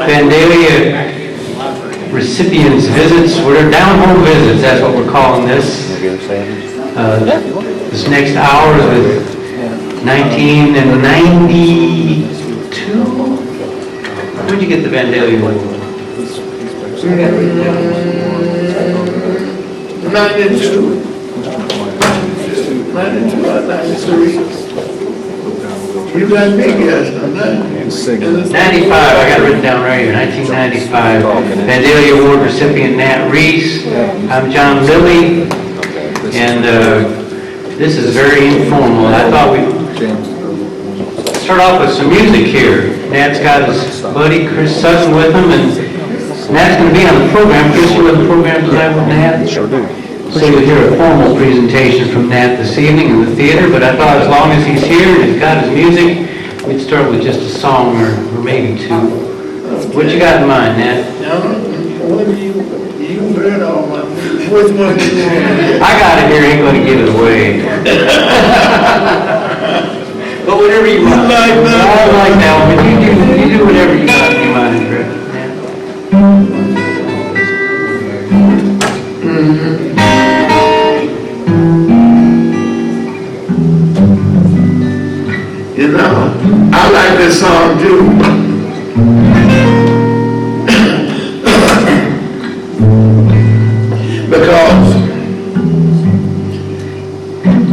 Vandalia recipients visits. We're down home visits, that's what we're calling this. This next hour is with 1992. Where'd you get the Vandalia Award? 92. 93. You got me guessed on that. 95, I got it written down right here, 1995. Vandalia Award recipient Nat Reese. I'm John Lilly, and this is very informal. I thought we'd start off with some music here. Nat's got his buddy Chris Sutton with him, and Nat's going to be on the program. Chris, you were on the program tonight with Nat? Sure do. So you'll hear a formal presentation from Nat this evening in the theater, but I thought as long as he's here and he's got his music, we'd start with just a song or maybe two. What you got in mind, Nat? You heard all my music. Which one do you want? I got it here, ain't going to give it away. But whatever you want. like that? I like that one, but you do whatever you got in your mind, Rick. You know, I like this song too. Because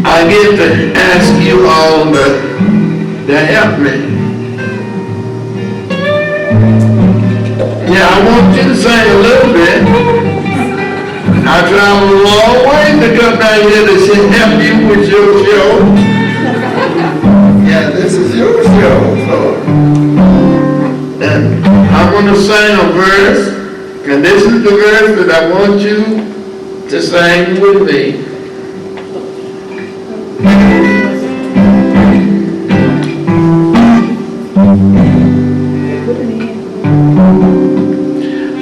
I get to ask you all to help me. Yeah, I want you to sing a little bit. I traveled a long way to come down here to help you with your show. Yeah, this is your show, so. And I'm going to sing a verse, and this is the verse that I want you to sing with me.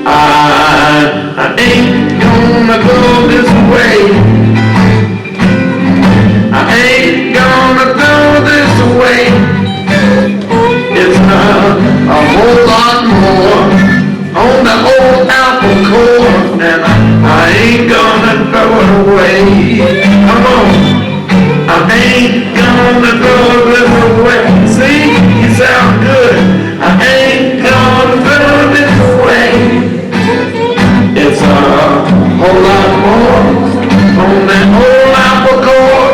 I ain't gonna go this way. I ain't gonna go this way. It's a whole lot more on the old apple core, and I ain't gonna throw it away. Come on, I ain't gonna go this way. See, you sound good. I ain't gonna go this way. It's a whole lot more on that old apple core,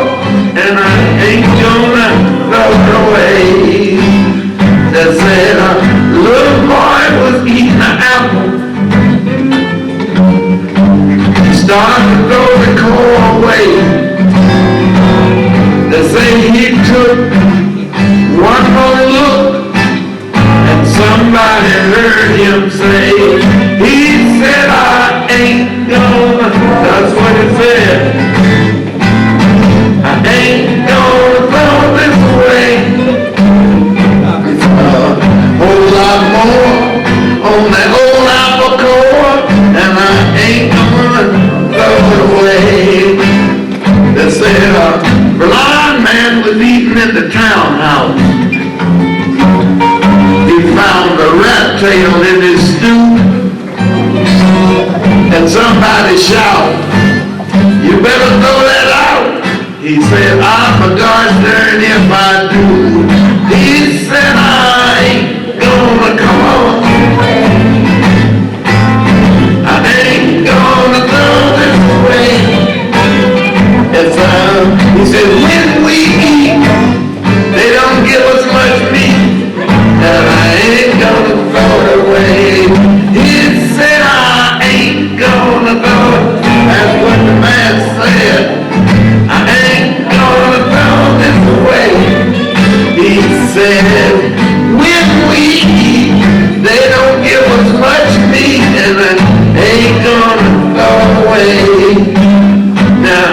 and I ain't gonna throw it away. They said a little boy was eating an apple, started to throw the core away. They say he took one more look, and somebody heard him say, he said, I ain't gonna, that's what he said, I ain't gonna throw this away. It's a whole lot more on that old apple core, and I ain't gonna throw it away. They said a blind man was eating in the townhouse. He found a rat tail in his stew, and somebody shouted, you better throw that out. He said, I'm a gosh darn if I do. He said, I ain't gonna come on. away. Now,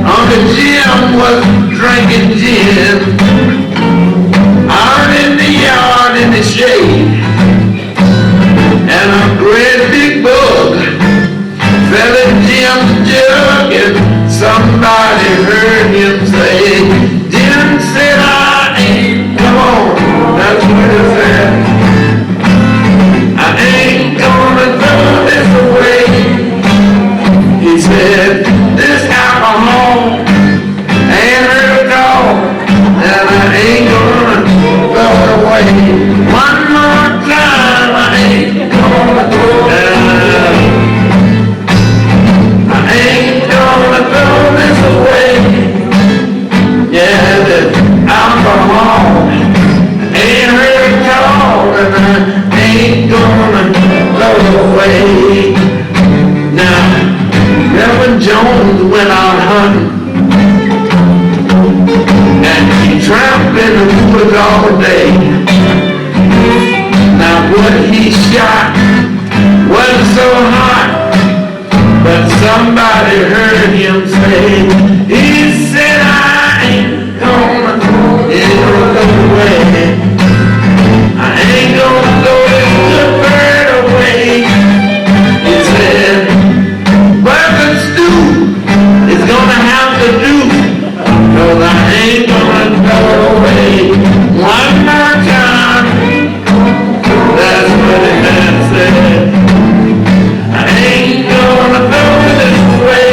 Uncle Jim was drinking gin out in the yard in the shade, and a great big bug fell in Jim's jug, and somebody heard him say, Jim said, I ain't, come on, that's what he said, I ain't gonna throw this away. He said, this alcohol ain't hurt at all, and I ain't gonna throw it away. One more time, I ain't gonna throw it away. I ain't gonna throw this away. Yeah, the alcohol ain't hurt at all, and I ain't gonna throw it away. Now, Reverend Jones went out hunting, and he tramped in the woods all day. Now what he shot wasn't so hot, but somebody heard him say, he said, I ain't gonna throw it away. I ain't gonna throw this good bird away. He said, Burger stew is gonna have to do, 'cause I ain't gonna throw it away. One more time, that's what the man said. I ain't gonna throw this away.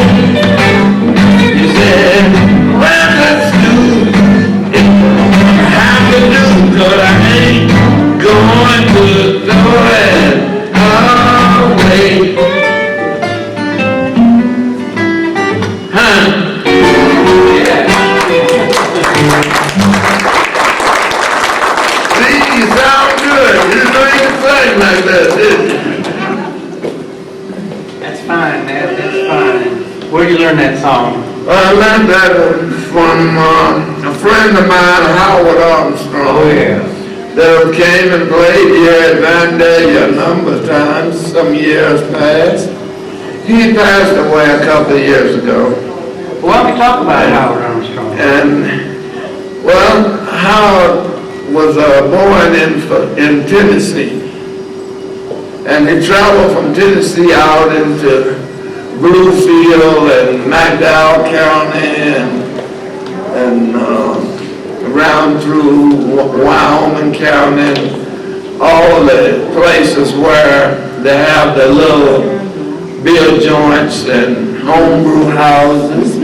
He said, burger stew is gonna have to do, 'cause I ain't going to throw it away. See, you sound good. You didn't know you could sing like that, did you? That's fine, Nat, that's fine. Where'd you learn that song? Well, I learned that from a friend of mine, Howard Armstrong. Oh, yeah. That came and played here at Vandalia a number of times, some years past. He passed away a couple of years ago. Why don't we talk about Howard Armstrong? And, well, Howard was born in Tennessee. And he traveled from Tennessee out into Bluefield and McDowell County and around through Wyoming County, all the places where they have the little beer joints and homebrew houses.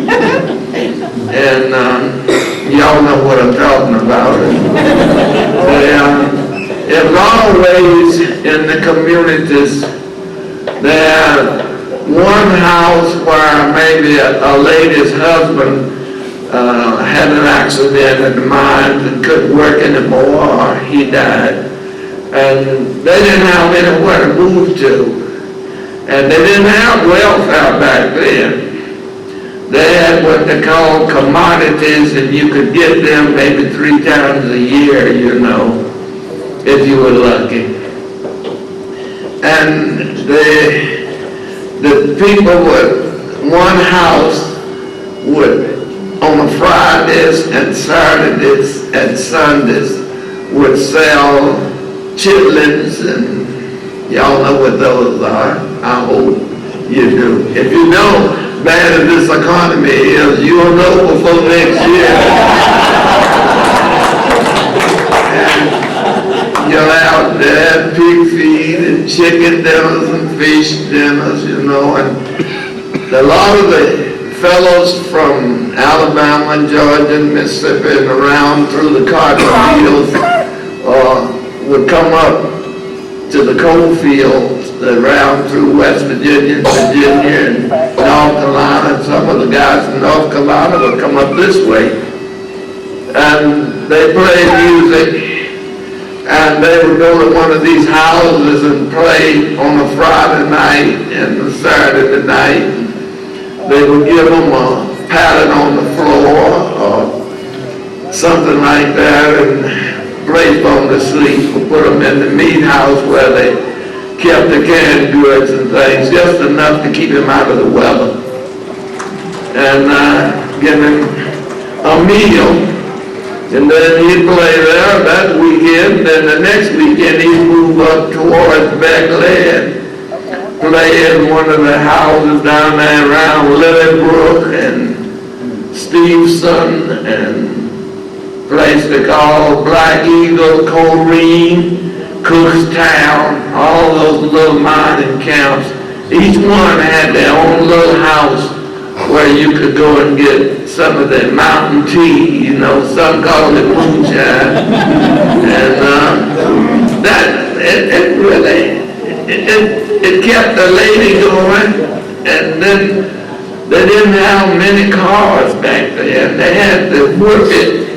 And y'all know what I'm talking about. In always in the communities, there one house where maybe a lady's husband had an accident in the mines and couldn't work anymore, or he died. And they didn't have anywhere to move to. And they didn't have welfare back then. They had what they call commodities, and you could get them maybe 3 times a year, you know, if you were lucky. And the people would, one house would, on Fridays and Saturdays and Sundays, would sell chitlins, and y'all know what those are. I hope you do. If you don't, bad as this economy is, you'll know before next year. And you're out there, pig feed and chicken dinners and fish dinners, you know, and a lot of the fellows from Alabama and Georgia and Mississippi and around through the cotton fields would come up to the coal fields around through West Virginia and North Carolina, and some of the guys from North Carolina would come up this way, and they played music, and they would go to one of these houses and play on a Friday night and a Saturday night. They would give them a padding on the floor or something like that and place them to sleep, or put them in the meat house where they kept the canned goods and things, just enough to keep him out of the weather. And give him a meal, and then he'd play there that weekend, then the next weekend he'd move up towards Baghdad, play in one of the houses down there around Lilly and Steve Sutton, and place they call Black Eagle, Corrine, Cookstown, all those little mining camps. Each one had their own little house where you could go and get some of the mountain tea, you know, some call it moonshine. And it kept the lady going, and then they didn't have many cars back then. They had the Whippet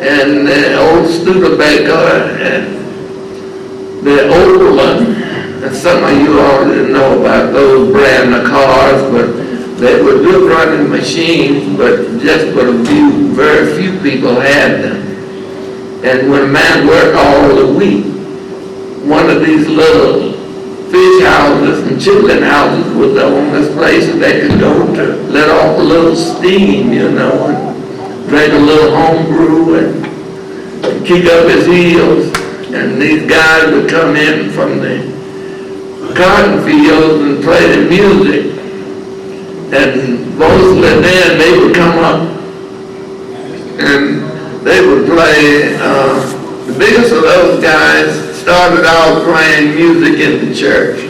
and the old Studebaker and the Overland. And some of you already know about those brand of cars, but they were good running machines, but just but very few people had them. And when a man worked all the week, one of these little fish houses and chitlin houses was the only place that they could go to let off a little steam, you know, and drink a little homebrew and kick up his heels. And these guys would come in from the cotton fields and play the music. And mostly then they would come up and they would play, the biggest of those guys started out playing music in the church.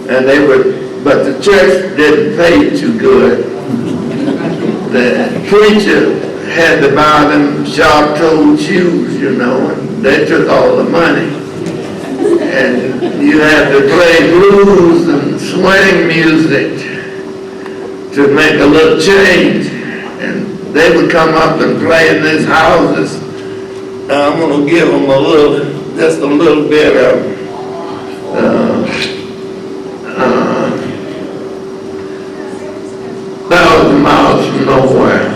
And they would, but the church didn't pay too good. The preacher had to buy them sharp-toed shoes, you know, and they took all the money. And you had to play blues and swing music to make a little change. And they would come up and play in these houses. I'm going to give them just a little bit of 1,000 miles from nowhere.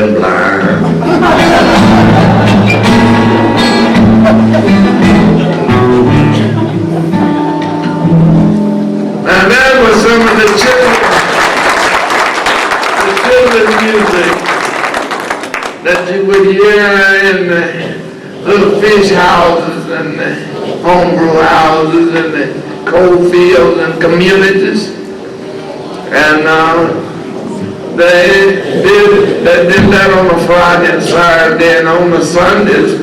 been blind. Now that was some of the children's music that you would hear in the little fish houses and the homebrew houses and the coal fields and communities. And they did that on a Friday and Saturday, and on the Sundays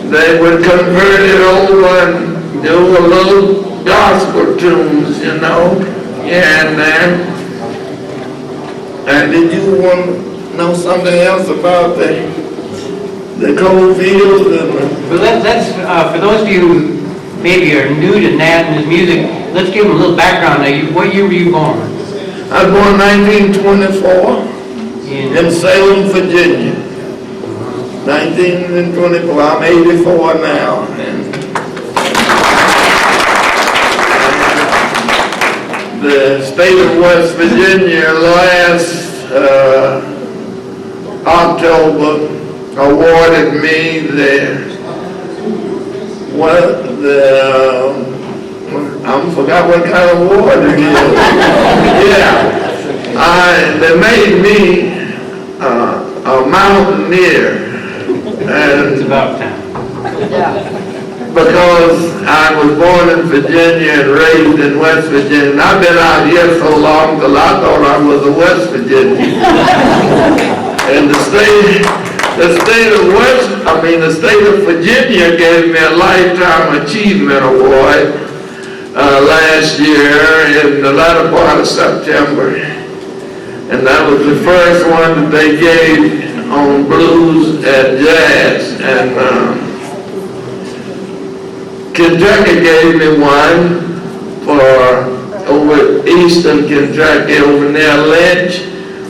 they would convert it over and do a little gospel tunes, you know, here and there. And did you want to know something else about the coal fields? Well, that's for those of you who maybe are new to Nat and his music, let's give them a little background. Now, what year were you born? I was born 1924 in Salem, Virginia. 1924, I'm 84 now. And the state of West Virginia last October awarded me I forgot what kind of award it is. Yeah, they made me a mountaineer. And it's about time. Because I was born in Virginia and raised in West Virginia. And I've been out here so long till I thought I was a West Virginian. And the state of Virginia gave me a Lifetime Achievement Award last year in the latter part of September. And that was the first one that they gave on blues and jazz. And Kentucky gave me one for over eastern Kentucky, over near Lynch,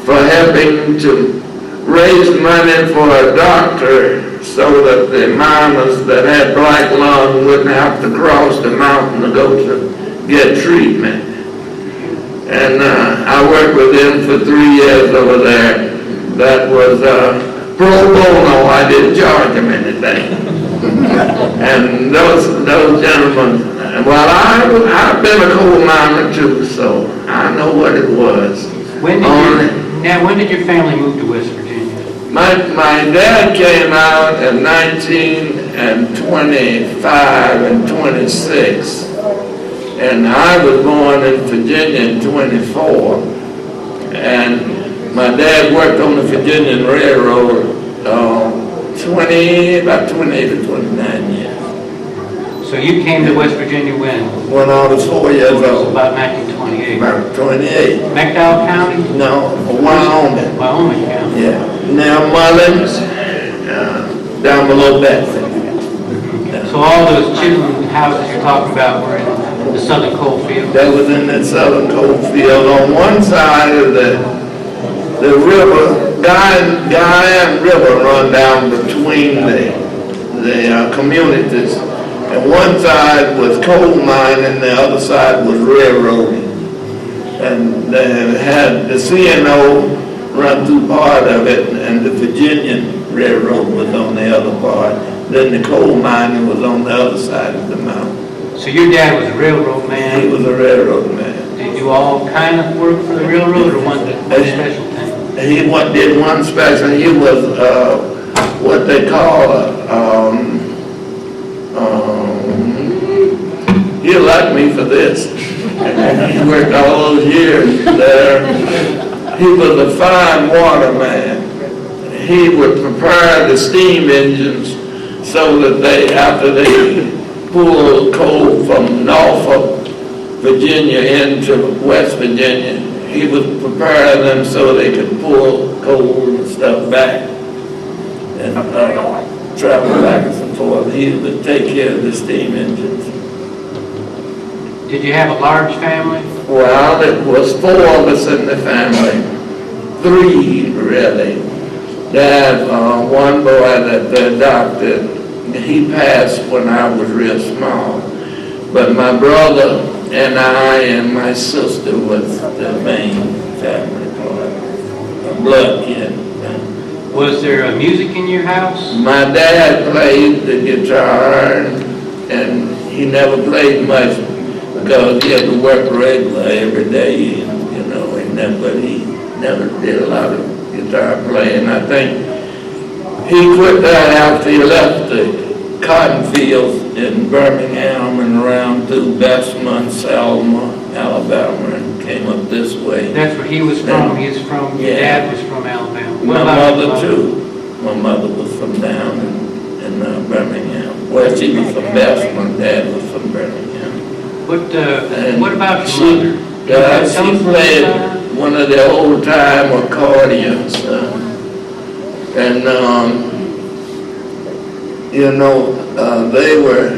for helping to raise money for a doctor so that the miners that had black lung wouldn't have to cross the mountain to go to get treatment. And I worked with them for 3 years over there. That was pro bono. I didn't charge them anything. And those gentlemen, well, I've been a coal miner too, so I know what it was. When did your family move to West Virginia? My dad came out in 1925 and 26, and I was born in Virginia in 24, and my dad worked on the Virginian Railroad about 28 or 29 years. So you came to West Virginia when? When I was 4 years old. About 1928. About 28. McDowell County? No, Wyoming. Wyoming County. Yeah. Now Mullins, down below Bedford. So all those children houses you're talking about were in the southern coal field? That was in that southern coal field. On one side of the river, Guyan River run down between the communities. And one side was coal mining, the other side was railroading. And they had the CNO run through part of it, and the Virginian Railroad was on the other part. Then the coal mining was on the other side of the mountain. So your dad was a railroad man? He was a railroad man. Did you all kind of work for the railroad, or one special thing? He did one special. He was what they call he'll like me for this. He worked all those years there. He was a fine water man. He would prepare the steam engines so that after they pulled coal from Norfolk, Virginia into West Virginia, he would prepare them so they could pull coal and stuff back and travel back and forth. He would take care of the steam engines. Did you have a large family? Well, it was 4 of us in the family. 3, really. Dad, one boy that they adopted, he passed when I was real small. But my brother and I and my sister was the main family part, a blood kid. Was there music in your house? My dad played the guitar, and he never played much because he had to work regular every day, and, you know, he never did a lot of guitar playing. I think he quit that after he left the cotton fields in Birmingham and around through Bessemer and Selma, Alabama, and came up this way. That's where he was from. He's from. Your dad was from Alabama. My mother too. My mother was from down in Birmingham. Well, she was from Bessemer. Dad was from Birmingham. What about your mother? She played one of the old time accordions, and you know, they were.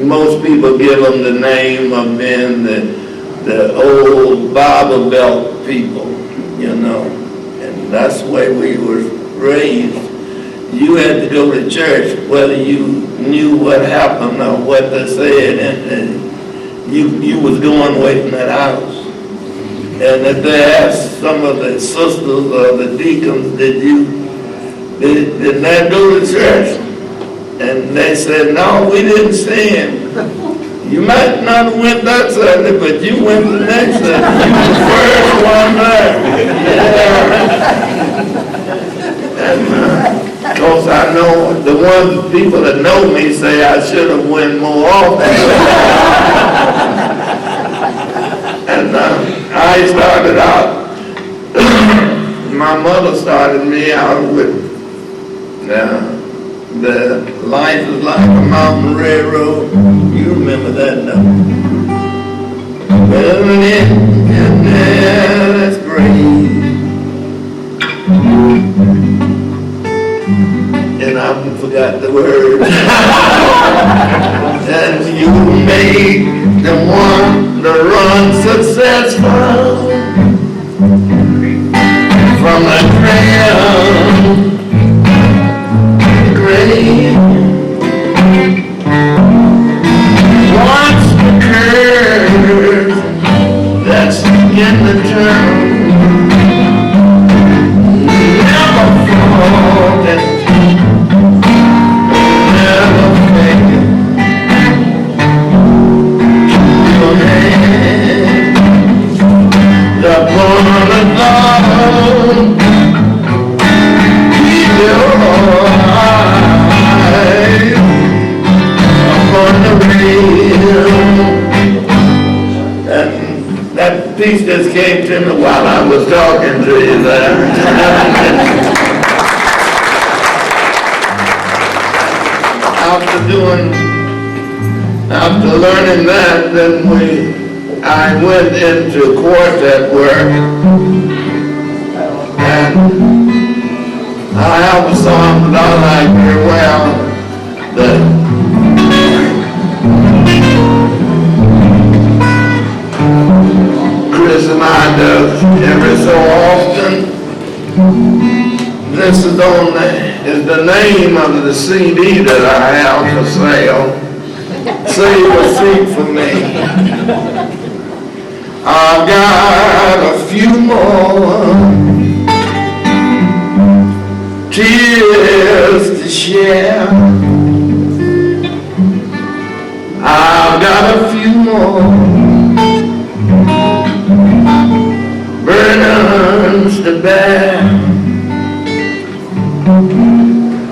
Most people give them the name of being the old Bible Belt people, you know, and that's the way we were raised. You had to go to church whether you knew what happened or what they said, and you was going away from that house. And if they asked some of the sisters or the deacons, did they go to church? And they said, no, we didn't see him. You might not have went that Sunday, but you went the next Sunday. You were the first one there. And of course, I know the one people that know me say I should have went more often. And I started out, my mother started me out with the Life is Like a Mountain Railroad. You remember that number? Well, yeah, that's great. And I forgot the words. And you made the run successful from the ground. Watch the curve that's in the turn. Never forget, never fail. Your hand upon the throne. Keep your that piece just came to me while I was talking to you there. After learning that, then I went into quartet work, and I have a song that I like very well that Chris and I do every so often. This is the name of the CD that I have for sale. Save a seat for me. I've got a few more tears to share. I've got a few more burdens to bear.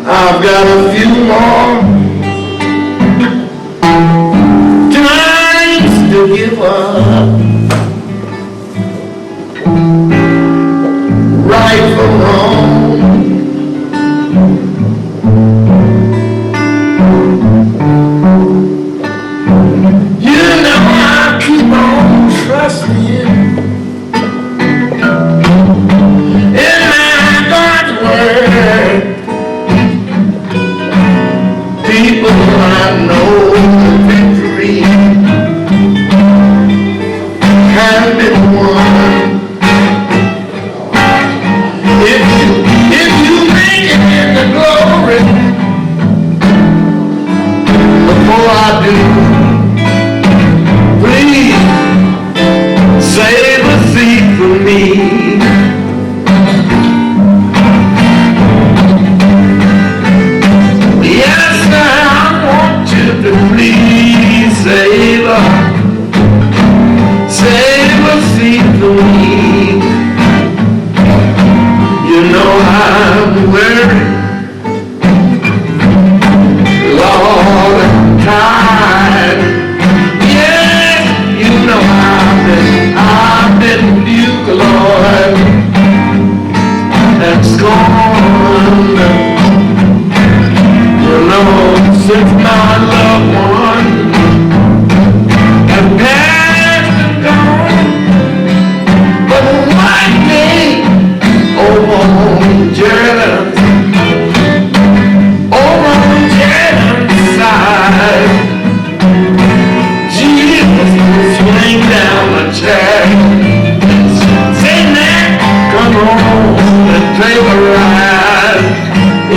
I've got a few more times to give up. Right from wrong. You know I keep on trusting you.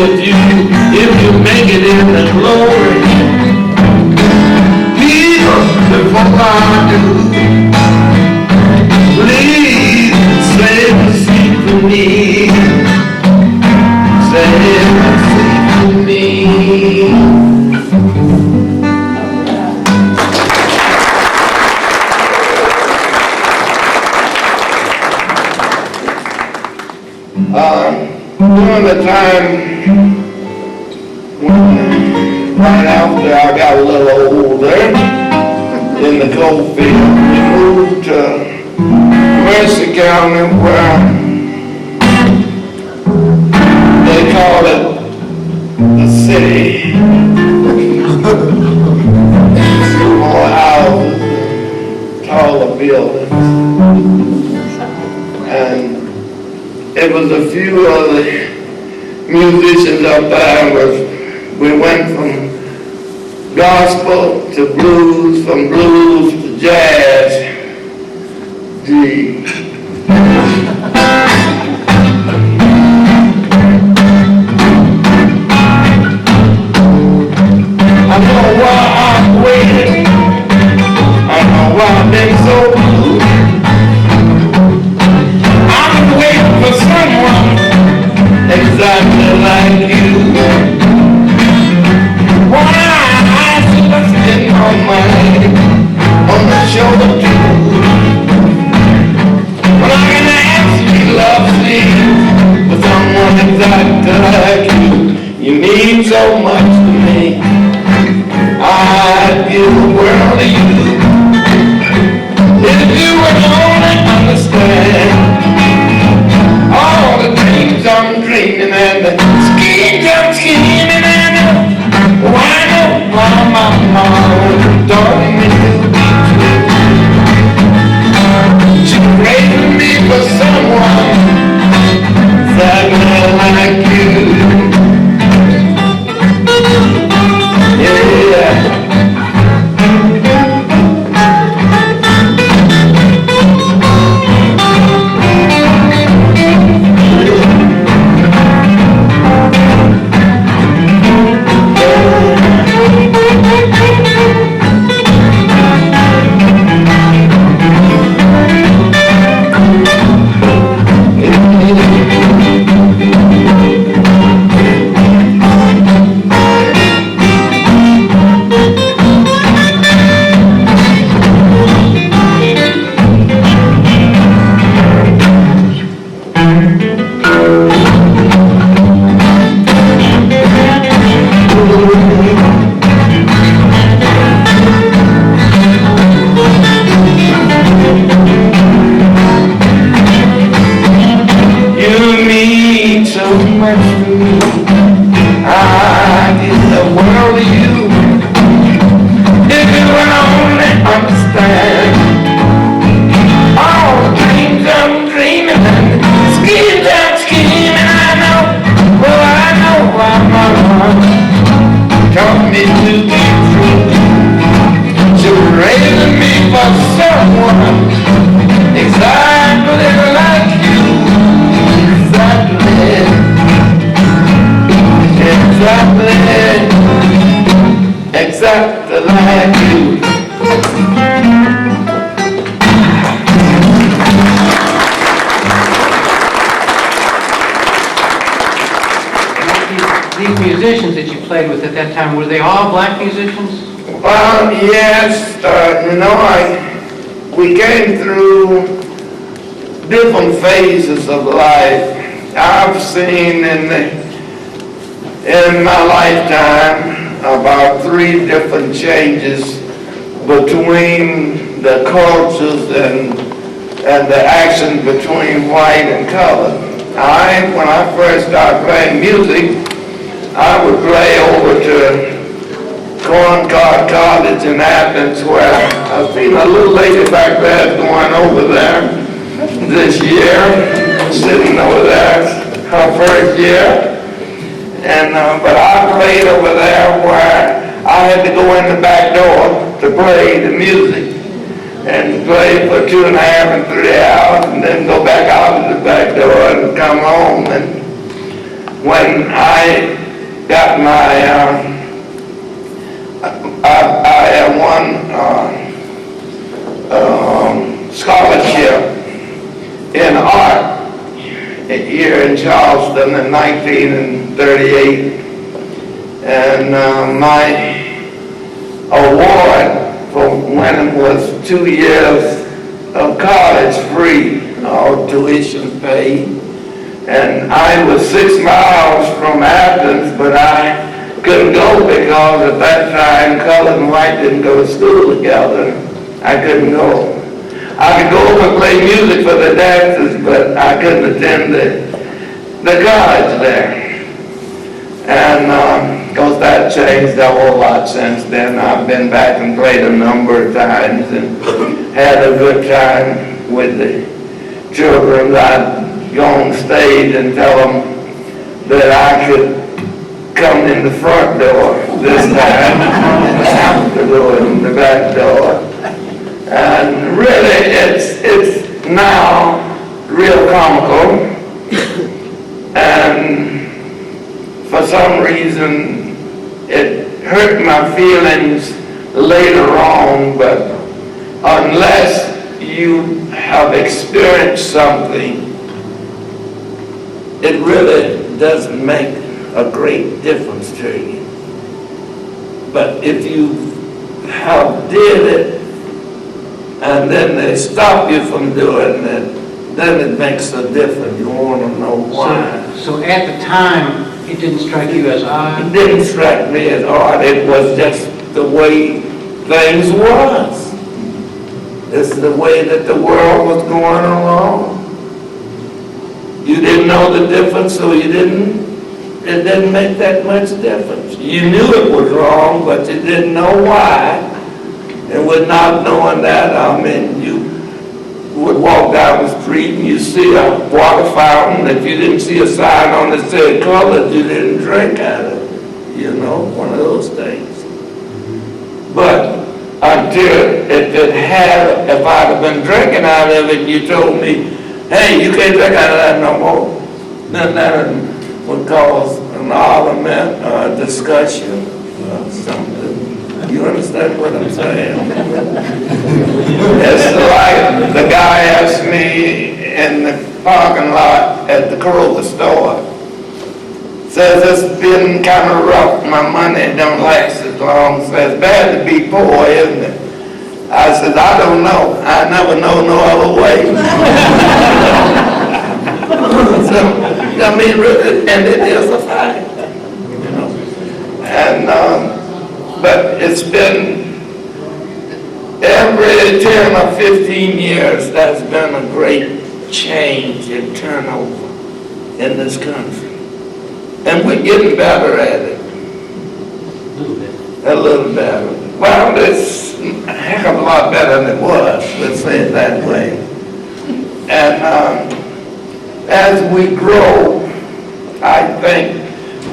with you if you make it in the glory. People, before I do, please save a seat for me. Save a seat for me. During the time when, right after I got a little older in the coal field, we moved to Mercer County where they call it the city. Small houses, taller buildings. And it was a few of the musicians up there. We went from gospel to blues, from blues to jazz. Gee. I know why I've waited. I know why I've been so blue. For someone exactly like you. Why I should have spent my money on the shoulder too. When I can actually love me for someone exactly like you. You mean so much to me. I'd give the world to you if you would only understand all the dreams I'm dreaming and the schemes I'm scheming and why no my mama taught me to be true. She raised me for someone exactly like you. Yeah. Exactly like you. These musicians that you played with at that time, were they all black musicians? Well, yes, we came through different phases of life. I've seen in my lifetime about 3 different changes between the cultures and the action between white and color. When I first started playing music, I would play over to Corncob College in Athens, where I've seen a little lady back there going over there this year, sitting over there, her first year. But I played over there where I had to go in the back door to play the music and play for 2.5 and 3 hours and then go back out of the back door and come home. And when I got my, I won scholarship in art here in Charleston in 1938, and my award for winning was 2 years of college free, all tuition paid. And I was 6 miles from Athens, but I couldn't go because at that time colored and white didn't go to school together. I couldn't go. I could go over and play music for the dancers, but I couldn't attend the college there. And of course that changed a whole lot since then. I've been back and played a number of times and had a good time with the children. I'd go on stage and tell them that I could come in the front door this time, have to go in the back door. And really, it's now real comical, and for some reason, it hurt my feelings later on, but unless you have experienced something, it really doesn't make a great difference to you. But if you have did it, and then they stop you from doing it, then it makes a difference. You want to know why. So at the time, it didn't strike you as odd? It didn't strike me as odd. It was just the way things was. It's the way that the world was going along. You didn't know the difference, so it didn't make that much difference. You knew it was wrong, but you didn't know why. And with not knowing that, I mean, you would walk down the street and you see a water fountain. If you didn't see a sign on that said colored, you didn't drink out of it. You know, one of those things. But until if I'd have been drinking out of it, and you told me, hey, you can't drink out of that no more, then that would cause an argument or a discussion or something. You understand what I'm saying? It's like the guy asked me in the parking lot at the Kroger store. Says it's been kind of rough. My money don't last as long. Says bad to be poor, isn't it? I said, I don't know. I never know no other way. So, I mean, really, and it is a fact, you know. And but it's been every 10 or 15 years there's been a great change in turnover in this country. And we're getting better at it. A little better. Well, it's a heck of a lot better than it was, let's say it that way. And as we grow, I think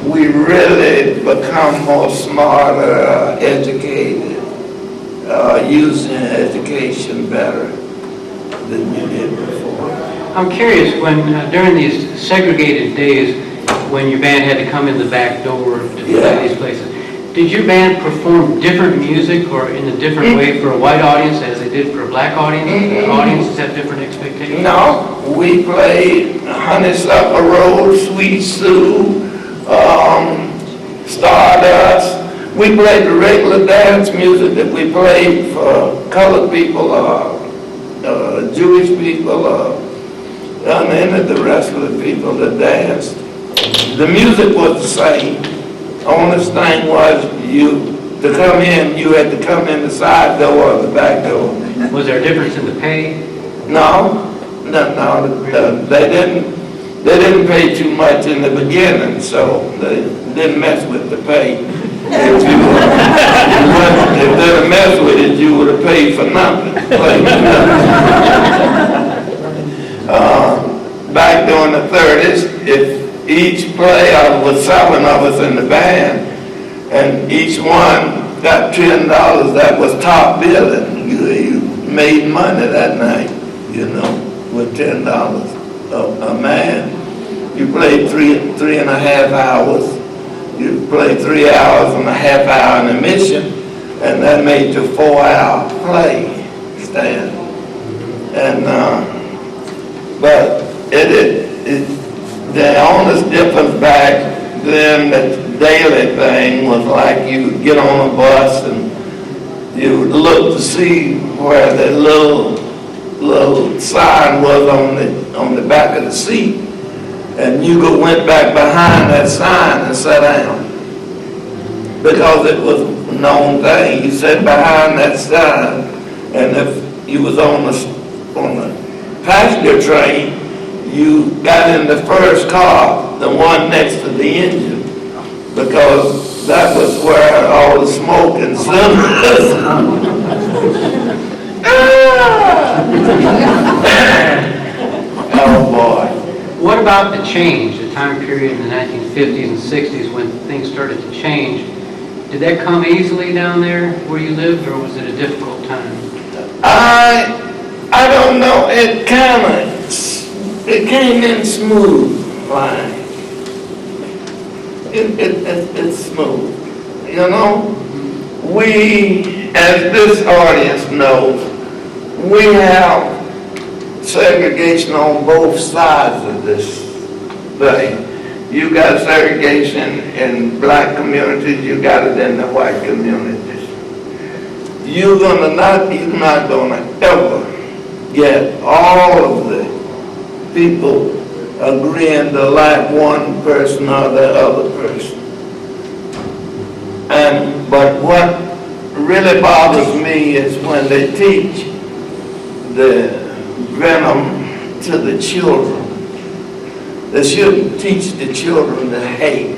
we really become more smarter, educated, using education better than we did before. I'm curious, when during these segregated days, when your band had to come in the back door to play these places, did your band perform different music or in a different way for a white audience as they did for a black audience? Did audiences have different expectations? No, we played Honeysuckle Road, Sweet Sue, Stardust. We played the regular dance music that we played for colored people, Jewish people, and the rest of the people that danced. The music was the same. Only thing was to come in, you had to come in the side door or the back door. Was there a difference in the pay? No, they didn't pay too much in the beginning, so they didn't mess with the pay. If they'd have messed with it, you would have paid for nothing. Back during the 30s, if each player was 7 of us in the band, and each one got $10, that was top billing. You made money that night, you know, with $10 a man. You played three and a half hours. You played 3 hours and a half hour intermission, and that made you 4-hour play stand. And but the only difference back then, the daily thing was like you would get on a bus and you would look to see where the little sign was on the back of the seat, and you went back behind that sign and sat down, because it was a known thing. You sat behind that sign, and if you was on the passenger train, you got in the first car, the one next to the engine, because that was where all the smoke and cinders. Oh boy. What about the change, the time period in the 1950s and 60s when things started to change? Did that come easily down there where you lived, or was it a difficult time? I don't know. It came in smooth, like it's smooth. You know, we, as this audience knows, we have segregation on both sides of this thing. You got segregation in black communities, you got it in the white communities. You're not gonna ever get all of the people agreeing to like one person or the other person. But what really bothers me is when they teach the venom to the children. They shouldn't teach the children to hate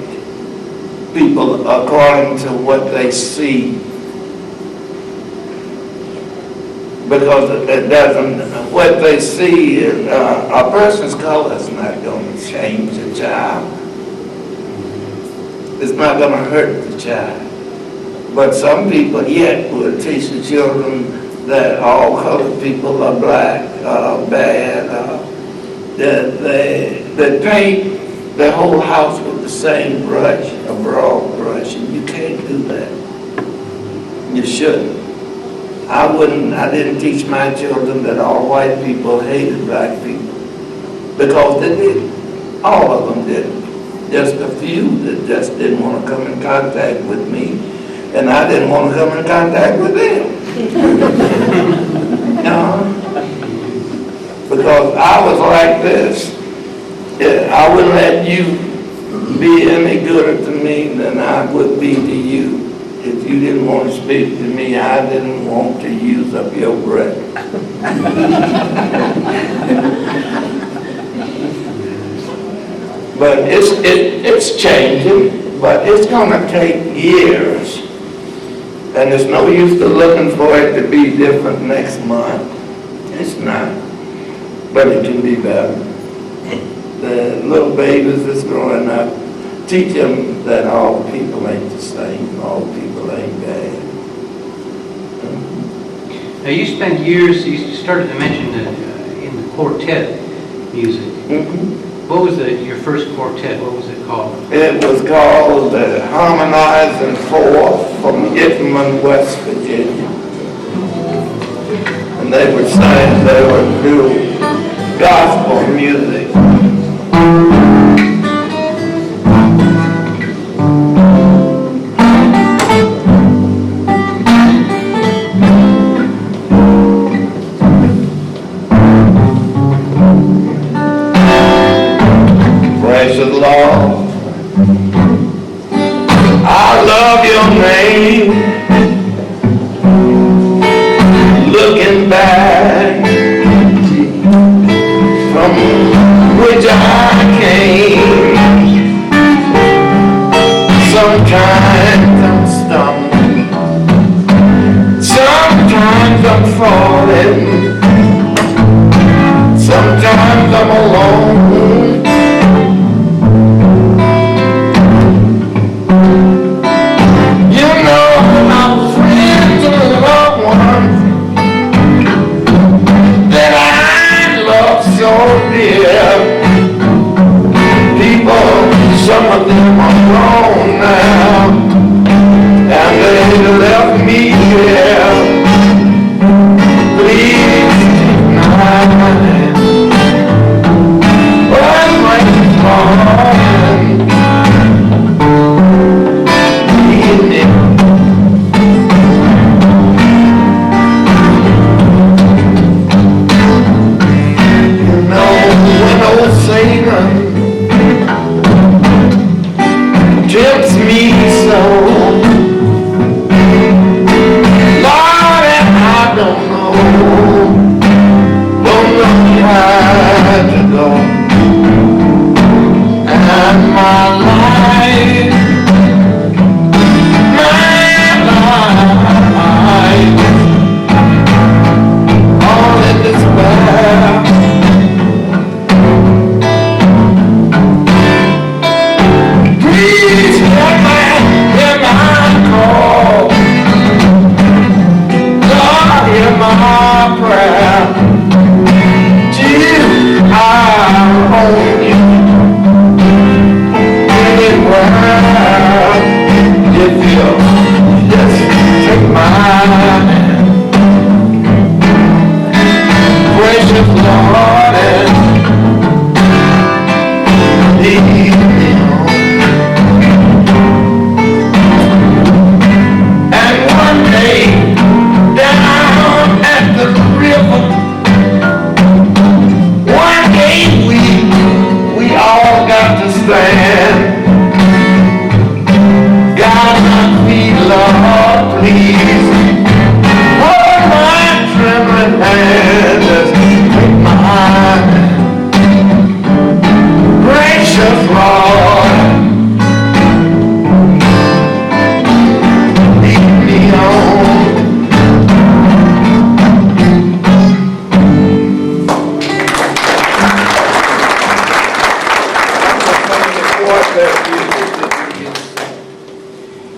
people according to what they see, because it doesn't, what they see, a person's color is not going to change a child. It's not going to hurt the child. But some people yet will teach the children that all colored people are black, bad, that they paint the whole house with the same brush, a broad brush, and you can't do that. You shouldn't. I didn't teach my children that all white people hated black people, because they didn't. All of them didn't. Just a few that just didn't want to come in contact with me, and I didn't want to come in contact with them. Because I was like this. Yeah, I wouldn't let you be any gooder to me than I would be to you. If you didn't want to speak to me, I didn't want to use up your breath. But it's changing, but it's going to take years. And there's no use to looking for it to be different next month. It's not. But it can be better. The little babies that's growing up, teach them that all people ain't the same, all people ain't bad. Now you spent years, you started to mention in the quartet music. Mm-hmm. What was your first quartet? What was it called? It was called the Harmonizing Four from Itman, West Virginia. And they would sing, they would do gospel music. Precious Lord, I love your name. Looking back from which I came, sometimes I'm stumbling, sometimes I'm falling, sometimes I'm alone.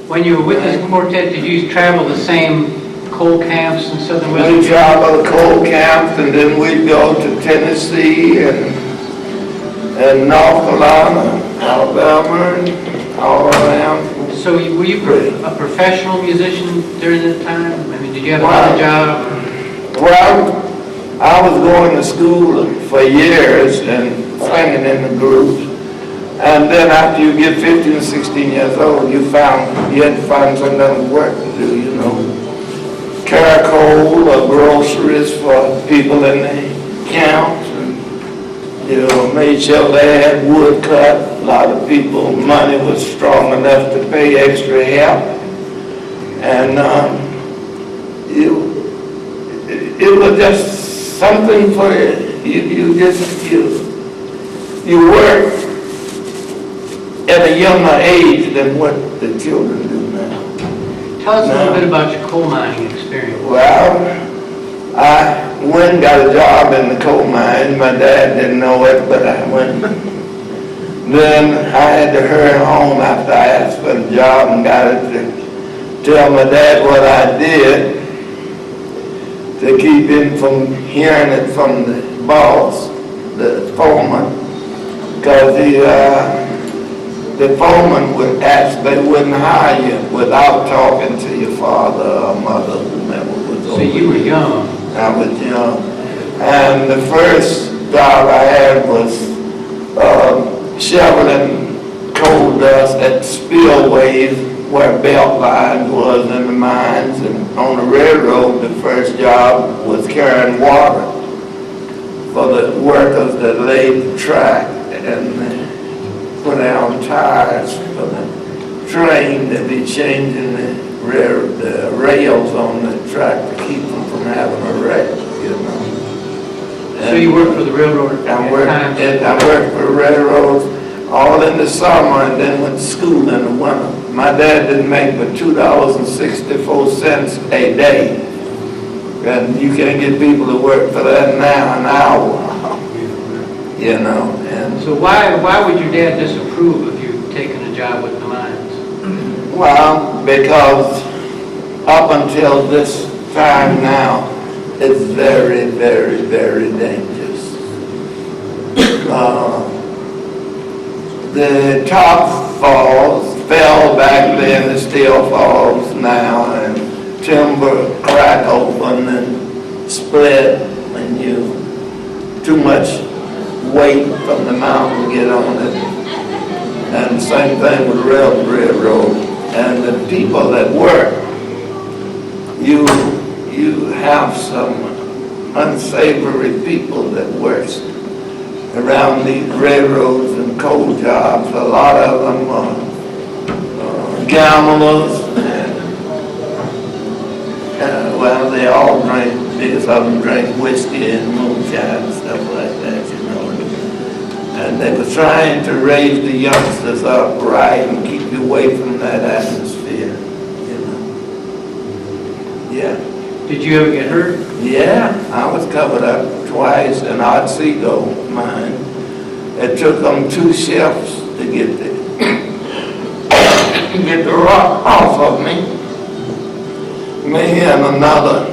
When you were with this quartet, did you travel the same coal camps in southern West We Virginia? traveled coal camps, and then we'd go to Tennessee and North Carolina, Alabama, and all around. So were you a professional musician during that time? I mean, did you have another job? Well, I was going to school for years and singing in the groups. And then after you get 15 or 16 years old, you had to find some other work to do, you know. Carry coal or groceries for people in the camps. And, you know, made sure they had wood cut. A lot of people, money was strong enough to pay extra help. And it was just something for you. You work at a younger age than what the children do now. Tell us a little bit about your coal mining experience. Well, I went and got a job in the coal mine. My dad didn't know it, but I went. Then I had to hurry home after I asked for the job and got it to tell my dad what I did to keep him from hearing it from the boss, the foreman, because the foreman would ask, they wouldn't hire you without talking to your father or mother, whomever was over. So you were young. I was young. And the first job I had was shoveling coal dust at spillways where belt lines was in the mines. And on the railroad, the first job was carrying water for the workers that laid the track and put down tires for the train to be changing the rails on the track to keep them from having a wreck, you know. So you worked for the railroad I worked for railroads all in the summer and then went to school in the winter. My dad didn't make but $2.64 a day. And you can't get people to work for that now, an hour, you know. And so why would your dad disapprove of you taking a job with the mines? well, because up until this time now, it's very, very, very dangerous. The top fell back then, it still falls now, and timber crack open and split when too much weight from the mountain get on it. And same thing with railroad. And the people that work, you have some unsavory people that work around these railroads and coal jobs. A lot of them are gamblers. Well, they all drink, biggest of them drink whiskey and moonshine and stuff like that, you know. And they were trying to raise the youngsters up right and keep you away from that atmosphere, you know. Yeah. Did you ever get hurt? Yeah, I was covered up twice in Otsego mine. It took them 2 shifts to get the rock off of me. Me and another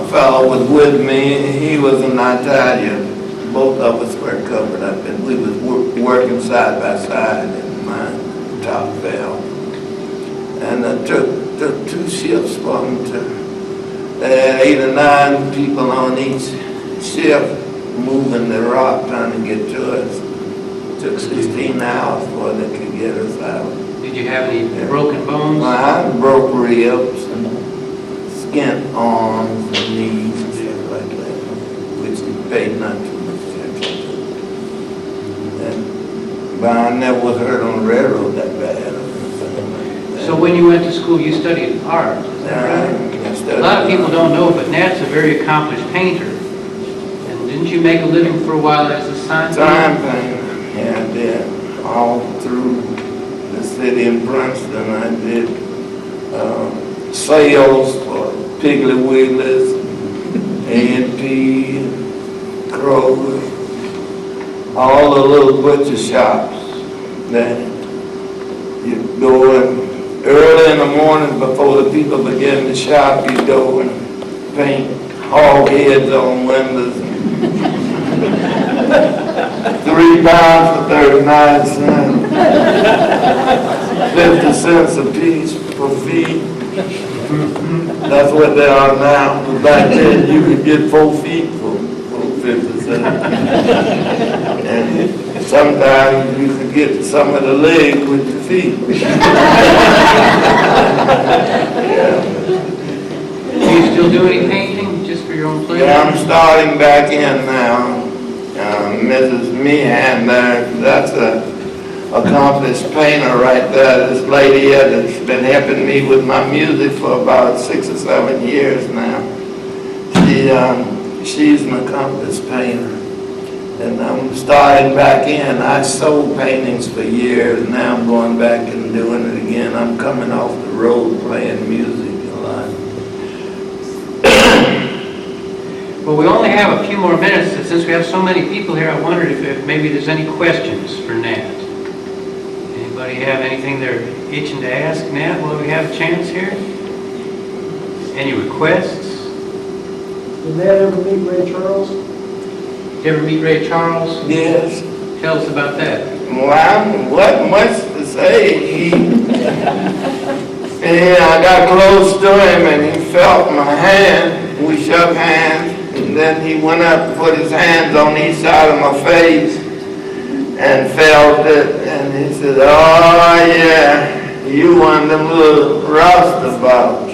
fellow was with me. He was an Italian. Both of us were covered up, and we was working side by side, and my top fell. And it took 2 shifts for them to. They had 8 or 9 people on each shift moving the rock trying to get to us. It took 16 hours before they could get us out. Did you have any broken bones? Well, I broke ribs and skint arms and knees and stuff like that, which we paid not too much attention to. But I never was hurt on the railroad that bad. So when you went to school, you studied art, is that right? A lot of people don't know, but Nat's a very accomplished painter. And didn't you make a living for a while as a sign painter? Sign painter, yeah, I did. All through the city in Princeton, I did sales for Piggly Wigglies, A&P, Kroger, all the little butcher shops that you go in morning before the people begin to shop, you go and paint hog heads on windows. 3 pounds for 39 cents. 50 cents a piece per feet. That's what they are now. But back then, you could get 4 feet for 50 cents. And sometimes you could get some of the leg with your feet. Yeah. Do you still do any painting, just for your own pleasure? Yeah, I'm starting back in now. Mrs. Meehan there, that's a accomplished painter right there. This lady here that's been helping me with my music for about 6 or 7 years now. She's an accomplished painter. And I'm starting back in. I sold paintings for years. Now I'm going back and doing it again. I'm coming off the road playing music a lot. Well, we only have a few more minutes, and since we have so many people here, I wondered if maybe there's any questions for Nat. Anybody have anything they're itching to ask Nat while we have a chance here? Any requests? Did Nat ever meet Ray Charles? Did you ever meet Ray Charles? Yes. Tell us about that. Well, what much to say. I got close to him and he felt my hand. We shook hands. And then he went up and put his hands on each side of my face and felt it. And he said, "Oh yeah, you one of them little roustabouts."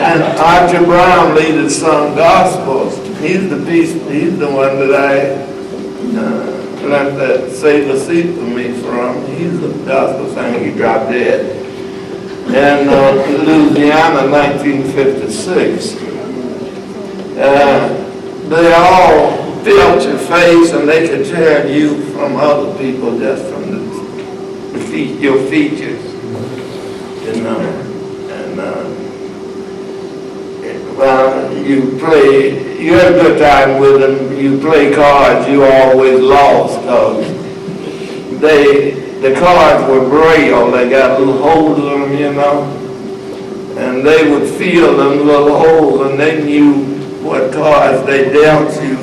And Archie Brownlee sung gospel. He's the one that I learned that Save a Seat for Me from. He's the gospel singer. He dropped dead. In Louisiana, 1956. They all felt your face and they could tell you from other people just from your features. And well, you had a good time with them. You play cards, you always lost because the cards were braille. They got little holes in them, you know, and they would feel them little holes, and they knew what cards they dealt you.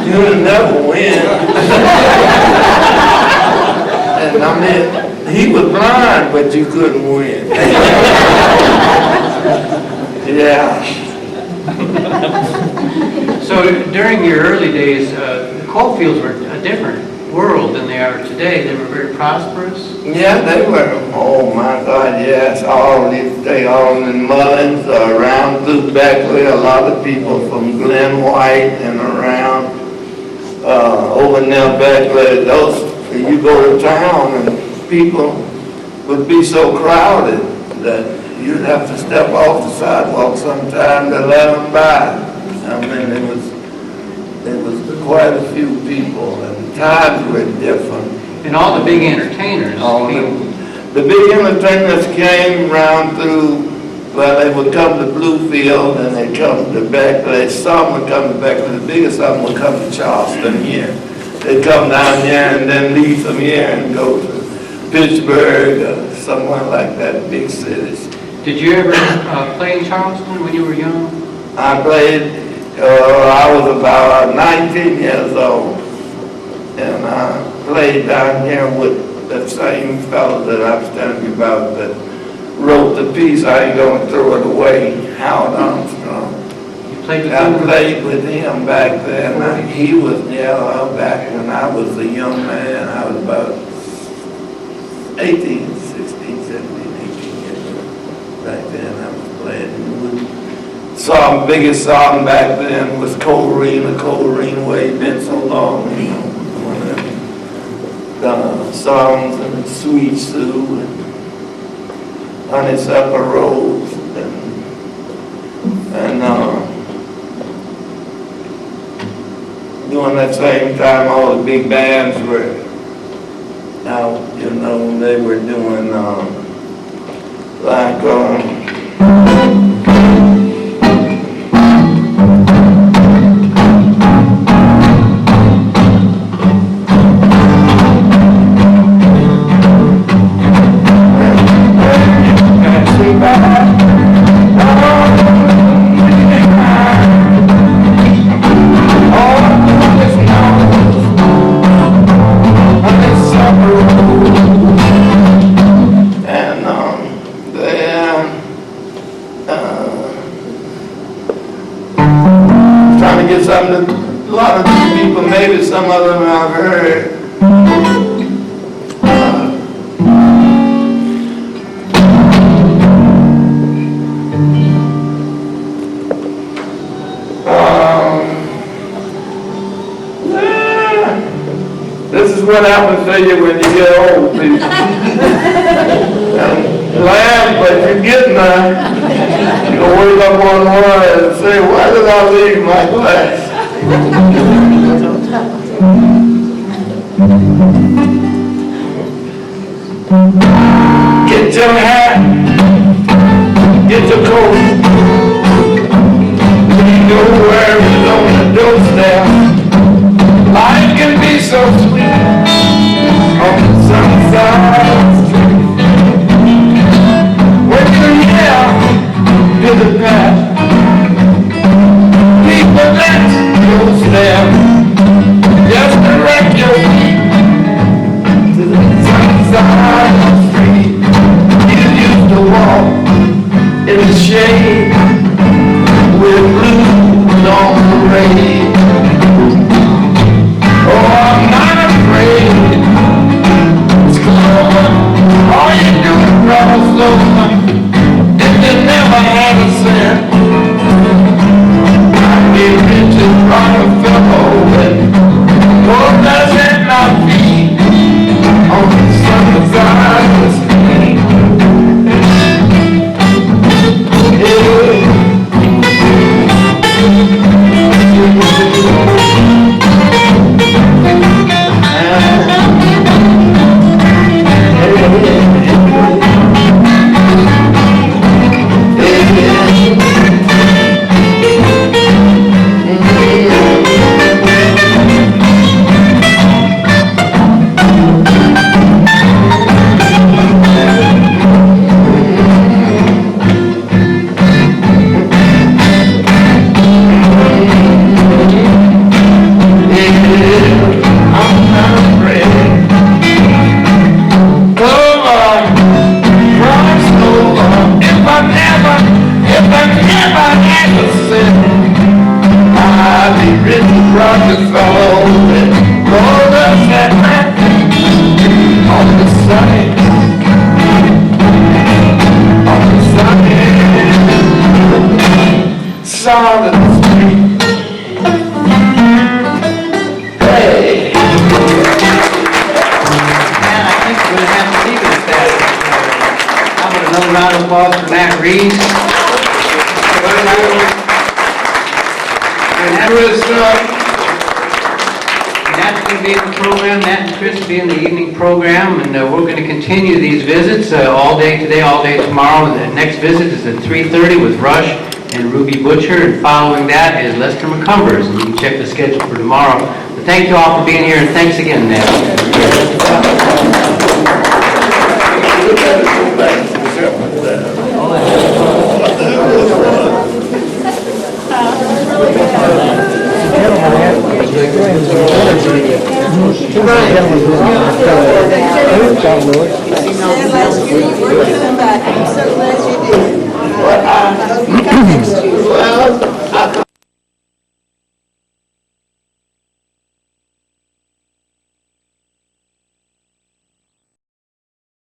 You would never win. And I mean, he was blind, but you couldn't win. Yeah. So during your early days, the coal fields were a different world than they are today. They were very prosperous. Yeah, they were. Oh my God, yes. They all in Mullins, around through Beckley. A lot of people from Glen White and around over near Beckley. You go to town and people would be so crowded that you'd have to step off the sidewalk sometime to let them by. I mean, it was quite a few people, and times were different. And all the big entertainers came. The big entertainers came round through, well, they would come to Bluefield and they'd come to Beckley. Some would come to Beckley. The biggest of them would come to Charleston here. They'd come down here and then leave from here and go to Pittsburgh or somewhere like that, big cities. Did you ever play in Charleston when you were young? I played, I was about 19 years old, and I played down here with that same fellow that I was telling you about that wrote the piece, I Ain't Gonna Throw It Away, Howard Armstrong. You played with I him? played with him back then. He was, back when I was a young man. I was about 18, 16, 17, 18 years old. Back then I was playing. Biggest song back then was Coleraine Way, Been So Long, you know, one of them songs, and Sweet Sue, and Honeysuckle Rose, and during that same time, all the big bands were out, you know, they were doing This is what happens to you when you get old, people. Laugh, but you're getting there. You'll wake up one morning and say, why did I leave my glass? Get your hat, get your coat. You know where it's on the doorstep. Life can be so sweet on the sunshine street. When you're here to the past, people that your step, just direct your feet to the sunshine street. You used to walk in the shade with blues on the parade. Oh, I'm not afraid. It's clover. All you do is cross over. If you never had a cent, I'd be rich and Rockefeller with gold dust at my feet on the sunshine street. Nat Reese. Nat's going to be in the program. Nat and Chris will be in the evening program, and we're going to continue these visits all day today, all day tomorrow. The next visit is at 3:30 with Rush and Ruby Butcher, and following that is Lester McCumbers, and you can check the schedule for tomorrow. But thank you all for being here, and thanks again, Nat. I'm so glad you did.